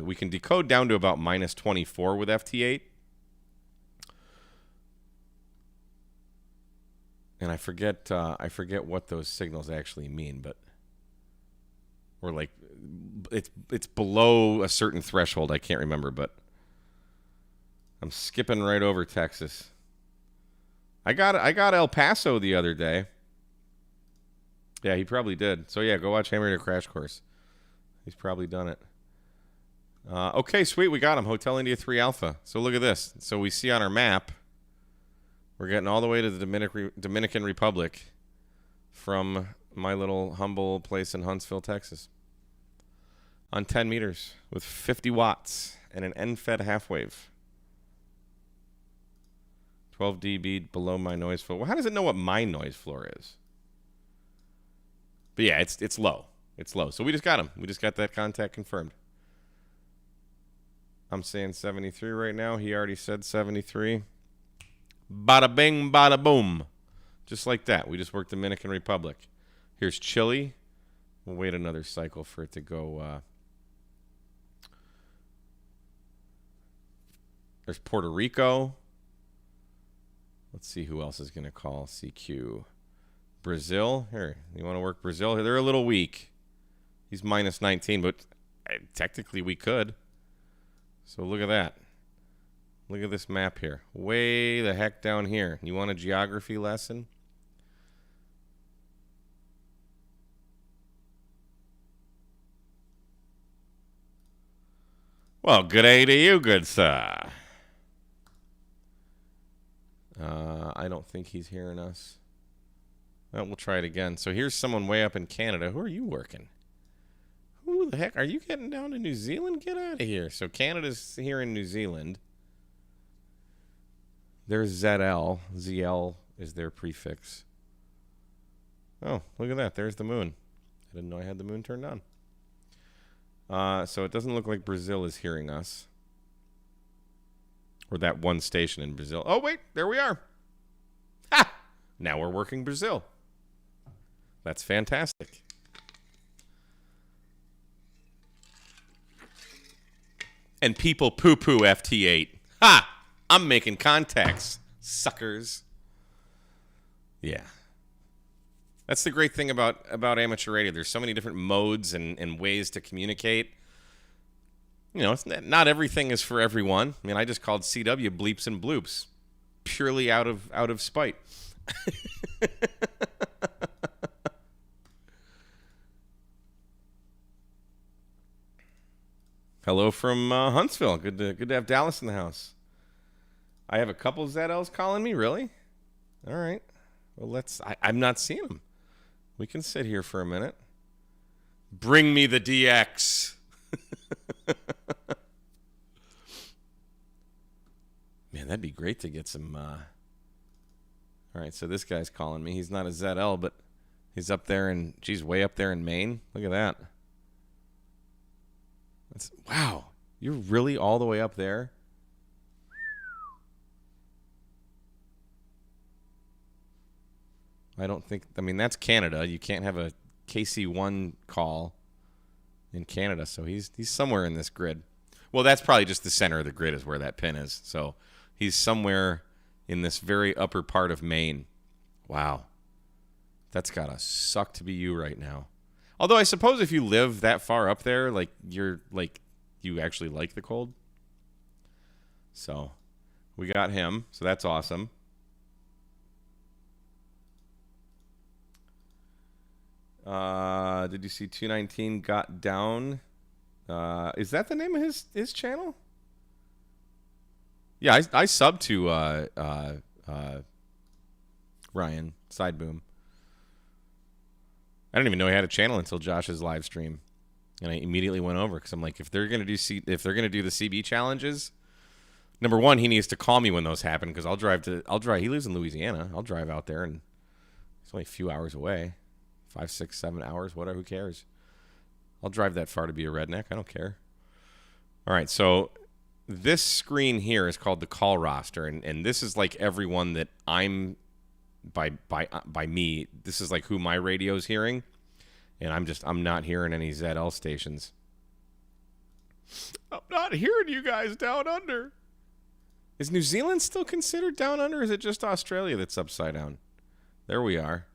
we can decode down to about -24 with FT8. And I forget what those signals actually mean, but we're like it's below a certain threshold. I can't remember, but I'm skipping right over Texas. I got El Paso the other day. Yeah, he probably did. So yeah, go watch Hammer Radio Crash Course. He's probably done it. Okay, sweet, we got him. Hotel India 3 Alpha. So look at this. So we see on our map, we're getting all the way to the Dominican Republic from my little humble place in Huntsville, Texas. On 10 meters with 50 watts and an end-fed half-wave. 12 dB below my noise floor. Well, how does it know what my noise floor is? But yeah, it's low. It's low. So we just got him. We just got that contact confirmed. I'm saying 73 right now. He already said 73. Bada bing, bada boom. Just like that. We just worked Dominican Republic. Here's Chile. We'll wait another cycle for it to go. There's Puerto Rico. Let's see who else is going to call CQ. Brazil. Here, you want to work Brazil? They're a little weak. He's -19, but technically we could. So look at that. Look at this map here. Way the heck down here. You want a geography lesson? Well, good day to you, good sir. I don't think he's hearing us. Well, we'll try it again. So here's someone way up in Canada. Who are you working? Who the heck? Are you getting down to New Zealand? Get out of here. So Canada's here in New Zealand. There's ZL. ZL is their prefix. Oh, look at that. There's the moon. I didn't know I had the moon turned on. So it doesn't look like Brazil is hearing us. Or that one station in Brazil. Oh, wait. There we are. Ha! Now we're working Brazil. That's fantastic. And people poo-poo FT8. Ha! I'm making contacts, suckers. Yeah. That's the great thing about amateur radio. There's so many different modes and ways to communicate. You know, it's not everything is for everyone. I mean, I just called CW bleeps and bloops, purely out of spite. Hello from Huntsville. Good to have Dallas in the house. I have a couple ZLs calling me. Really? All right. Well, I'm not seeing them. We can sit here for a minute. Bring me the DX. Man, that'd be great to get some. All right, so this guy's calling me. He's not a ZL, but he's up there and way up there in Maine. Look at that. Wow, you're really all the way up there? That's Canada. You can't have a KC1 call in Canada, so he's somewhere in this grid. Well, that's probably just the center of the grid is where that pin is. So he's somewhere in this very upper part of Maine. Wow. That's gotta suck to be you right now. Although I suppose if you live that far up there, you actually like the cold. So we got him. So that's awesome. Did you see 219 got down? Is that the name of his channel? Yeah, I subbed to Ryan, Sideboom. I didn't even know he had a channel until Josh's live stream, and I immediately went over because I'm like, if they're gonna do the CB challenges, number one, he needs to call me when those happen because I'll drive. He lives in Louisiana. I'll drive out there, and it's only a few hours away, 5, 6, 7 hours, whatever. Who cares? I'll drive that far to be a redneck. I don't care. All right, so this screen here is called the call roster, and this is like everyone that I'm by me. This is like who my radio's hearing, and I'm not hearing any ZL stations. I'm not hearing you guys down under. Is New Zealand still considered down under, or is it just Australia that's upside down? There we are.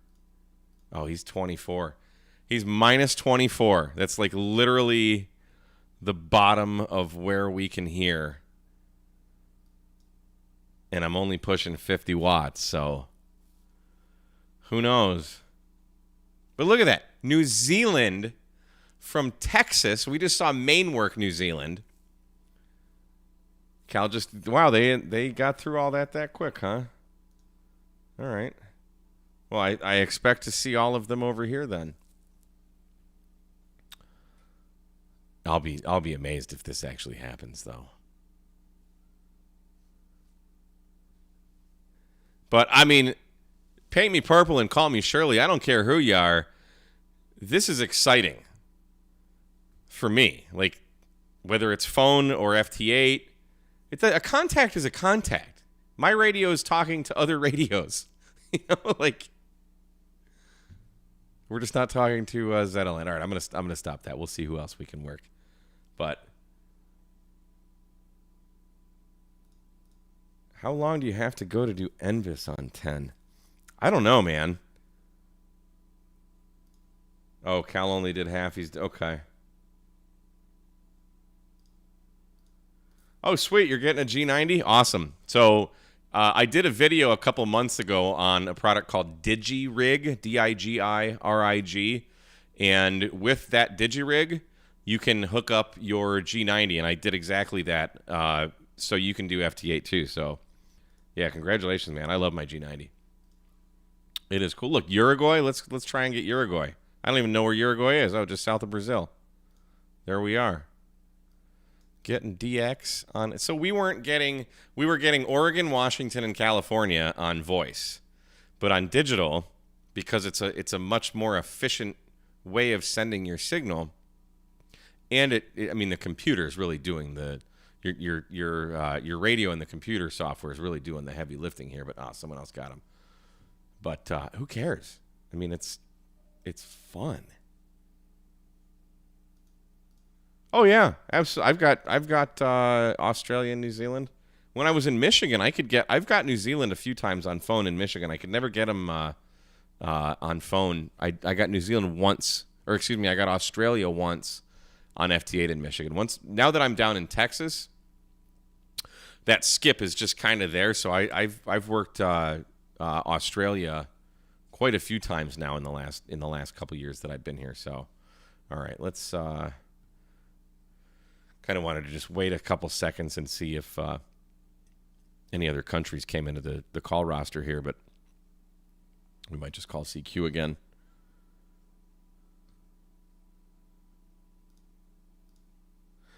Oh, he's 24. He's minus 24. That's like literally the bottom of where we can hear. And I'm only pushing 50 watts, so who knows? But look at that. New Zealand from Texas. We just saw main work New Zealand. Cal just, wow, they got through all that quick, huh? All right. Well, I expect to see all of them over here then. I'll be amazed if this actually happens, though. But I mean, paint me purple and call me Shirley. I don't care who you are. This is exciting for me. Like, whether it's phone or FT8, a contact is a contact. My radio is talking to other radios. You know, like, we're just not talking to ZLN. All right, I'm gonna stop that. We'll see who else we can work. But how long do you have to go to do Envis on 10? I don't know, man. Oh, Cal only did half. He's okay. Oh, sweet. You're getting a G90? Awesome. So I did a video a couple months ago on a product called DigiRig, DIGIRIG. And with that DigiRig, you can hook up your G90. And I did exactly that. So you can do FT8 too. So, yeah, congratulations, man. I love my G90. It is cool. Look, Uruguay. Let's try and get Uruguay. I don't even know where Uruguay is. Oh, just south of Brazil. There we are. Getting DX on. So we were getting Oregon, Washington, and California on voice, but on digital, because it's a much more efficient way of sending your signal, and I mean the computer is really doing your radio and the computer software is really doing the heavy lifting here. But someone else got them. But who cares? I mean, it's fun. Oh yeah, absolutely. I've got Australia and New Zealand. When I was in Michigan, I've got New Zealand a few times on phone in Michigan. I could never get them on phone. I got New Zealand once, or excuse me, I got Australia once on FT8 in Michigan. Once. Now that I'm down in Texas, that skip is just kind of there. So I've worked Australia quite a few times now in the last couple years that I've been here. So, all right, let's. Kind of wanted to just wait a couple seconds and see if any other countries came into the call roster here, but we might just call CQ again.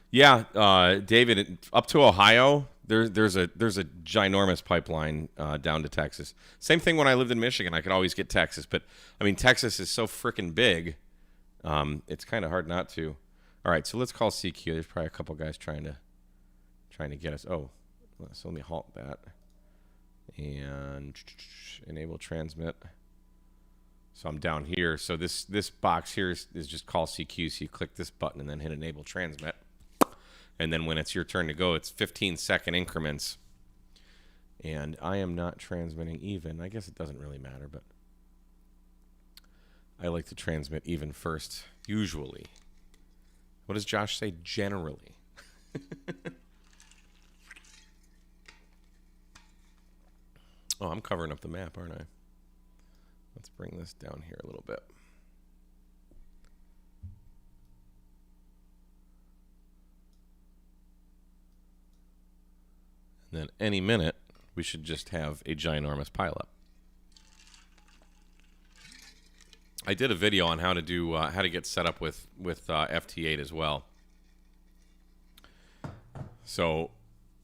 Yeah, David, up to Ohio, there's a ginormous pipeline down to Texas. Same thing when I lived in Michigan. I could always get Texas, but I mean Texas is so freaking big, it's kind of hard not to. All right, so let's call CQ. There's probably a couple guys trying to get us. Oh, so let me halt that and enable transmit. So I'm down here. So this box here is just call CQ. So you click this button and then hit enable transmit. And then when it's your turn to go, it's 15-second increments. And I am not transmitting even. I guess it doesn't really matter, but I like to transmit even first, usually. What does Josh say? Generally. Oh, I'm covering up the map, aren't I? Let's bring this down here a little bit. And then any minute, we should just have a ginormous pileup. I did a video on how to do how to get set up with FT8 as well. So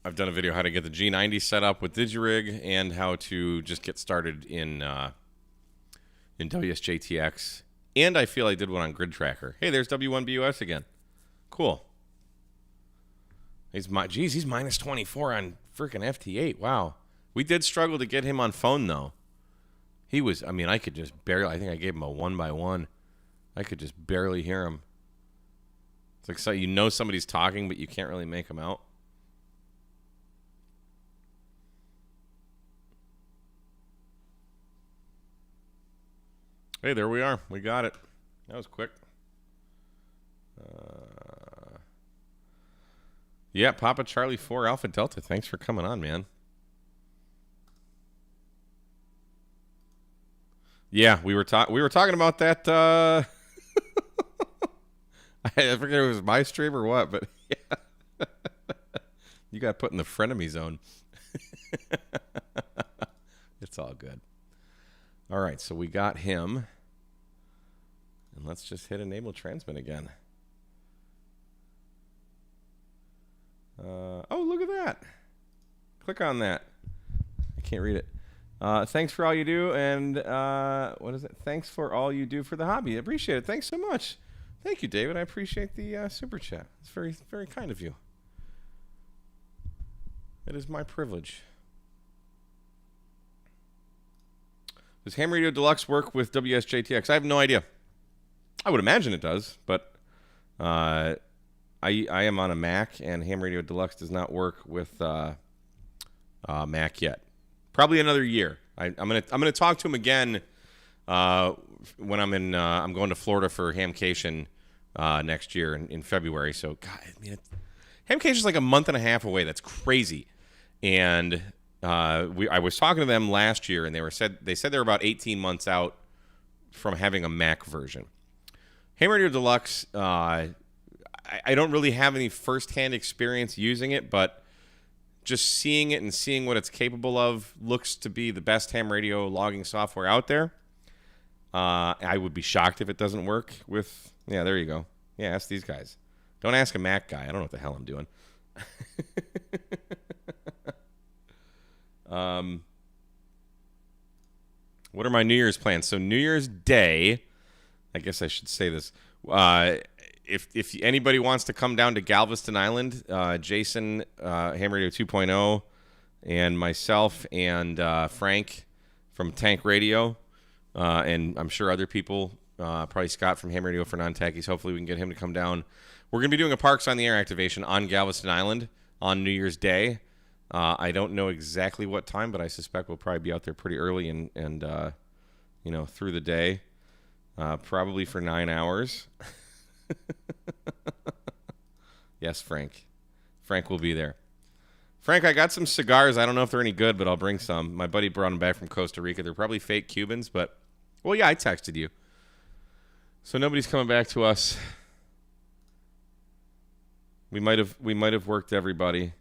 I've done a video how to get the G90 set up with Digirig and how to just get started in WSJTX. And I feel I did one on Grid Tracker. Hey, there's W1BUS again. Cool. He's minus 24 on freaking FT8. Wow. We did struggle to get him on phone though. He was, I mean, I could just barely, I think I gave him a 1x1. I could just barely hear him. It's like, so you know somebody's talking, but you can't really make them out. Hey, there we are. We got it. That was quick. Yeah, Papa Charlie 4 Alpha Delta. Thanks for coming on, man. Yeah, we were talking about that. I forget if it was my stream or what, but yeah. You got put in the frenemy zone. It's all good. All right, so we got him. And let's just hit enable transmit again. Oh, look at that. Click on that. I can't read it. Thanks for all you do, and what is it? Thanks for all you do for the hobby. I appreciate it. Thanks so much. Thank you, David. I appreciate the super chat. It's very, very kind of you. It is my privilege. Does Ham Radio Deluxe work with WSJTX? I have no idea. I would imagine it does, but I am on a Mac, and Ham Radio Deluxe does not work with Mac yet. Probably another year. I'm gonna talk to him again when I'm going to Florida for Hamcation next year in February. So God, I mean, Hamcation is like a month and a half away. That's crazy. And I was talking to them last year, and they said they're about 18 months out from having a Mac version. Ham Radio Deluxe, I don't really have any firsthand experience using it, but just seeing it and seeing what it's capable of looks to be the best ham radio logging software out there. I would be shocked if it doesn't work with... Yeah, there you go. Yeah, ask these guys. Don't ask a Mac guy. I don't know what the hell I'm doing. What are my New Year's plans? So New Year's Day, I guess I should say this. If anybody wants to come down to Galveston Island, Jason, Ham Radio 2.0, and myself and Frank from Tank Radio, and I'm sure other people, probably Scott from Ham Radio for Non-Techies. Hopefully we can get him to come down. We're going to be doing a Parks on the Air activation on Galveston Island on New Year's Day. I don't know exactly what time, but I suspect we'll probably be out there pretty early and through the day, probably for 9 hours. Yes, Frank. Frank will be there. Frank, I got some cigars. I don't know if they're any good, but I'll bring some. My buddy brought them back from Costa Rica. They're probably fake Cubans, but... Well, yeah, I texted you. So nobody's coming back to us. We might have worked everybody.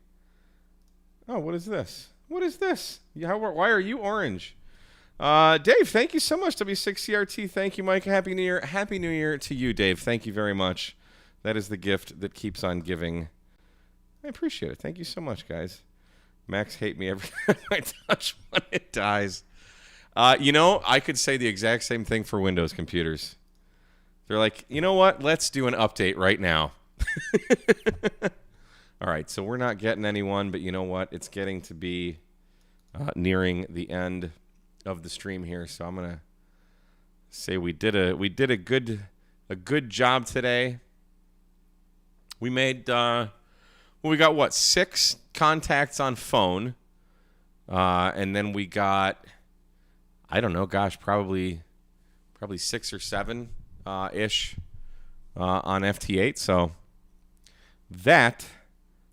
Oh, what is this? What is this? Why are you orange? Dave, thank you so much. W6CRT, thank you, Mike. Happy New Year. Happy New Year to you, Dave. Thank you very much. That is the gift that keeps on giving. I appreciate it. Thank you so much, guys. Macs hate me every time I touch when it dies. I could say the exact same thing for Windows computers. They're like, you know what? Let's do an update right now. All right, so we're not getting anyone, but you know what? It's getting to be nearing the end of the stream here, so I'm gonna say we did a good job today. We made we got what, 6 contacts on phone, and then we got, I don't know, gosh, probably 6 or 7 ish on FT8. So that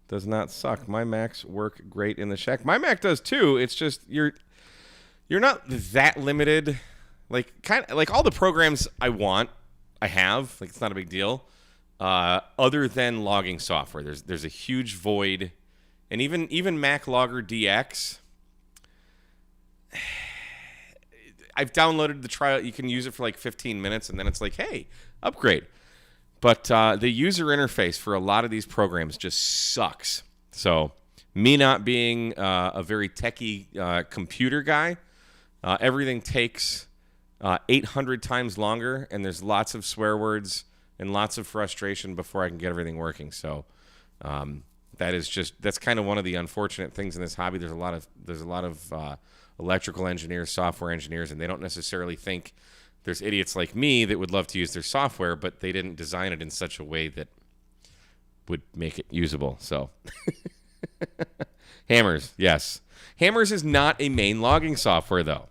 does not suck. My Macs work great in the shack. My Mac does too. It's just you're not that limited. Like all the programs I want, I have. Like, it's not a big deal. Other than logging software, there's a huge void, and even Mac Logger DX. I've downloaded the trial. You can use it for like 15 minutes, and then it's like, hey, upgrade. But the user interface for a lot of these programs just sucks. So me not being a very techie computer guy, everything takes 800 times longer, and there's lots of swear words and lots of frustration before I can get everything working. So that's kind of one of the unfortunate things in this hobby. There's a lot of electrical engineers, software engineers, and they don't necessarily think there's idiots like me that would love to use their software, but they didn't design it in such a way that would make it usable. So Hammers, yes. Hammers is not a main logging software, though.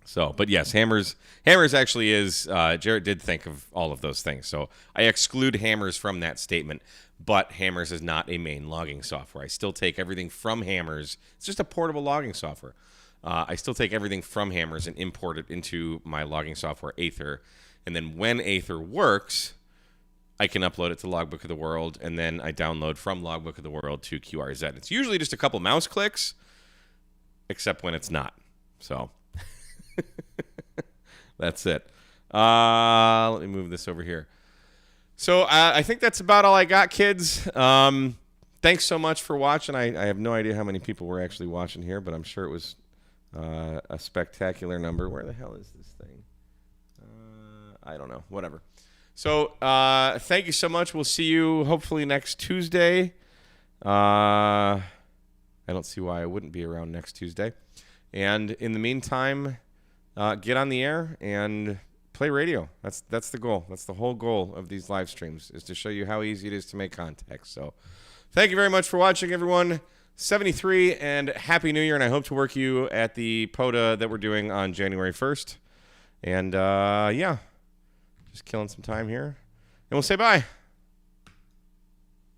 So, but yes, Hammers actually is. Jarrett did think of all of those things. So I exclude Hammers from that statement, but Hammers is not a main logging software. I still take everything from Hammers. It's just a portable logging software. I still take everything from Hammers and import it into my logging software, Aether. And then when Aether works, I can upload it to Logbook of the World, and then I download from Logbook of the World to QRZ. It's usually just a couple mouse clicks, except when it's not. So that's it. Let me move this over here. So I think that's about all I got, kids. Thanks so much for watching. I have no idea how many people were actually watching here, but I'm sure it was a spectacular number. Where the hell is this thing? I don't know. Whatever. So thank you so much. We'll see you hopefully next Tuesday. I don't see why I wouldn't be around next Tuesday. And in the meantime, get on the air and play radio. That's the goal. That's the whole goal of these live streams, is to show you how easy it is to make contacts. So thank you very much for watching, everyone. 73, and Happy New Year, and I hope to work you at the POTA that we're doing on January 1st. And, yeah, just killing some time here. And we'll say bye.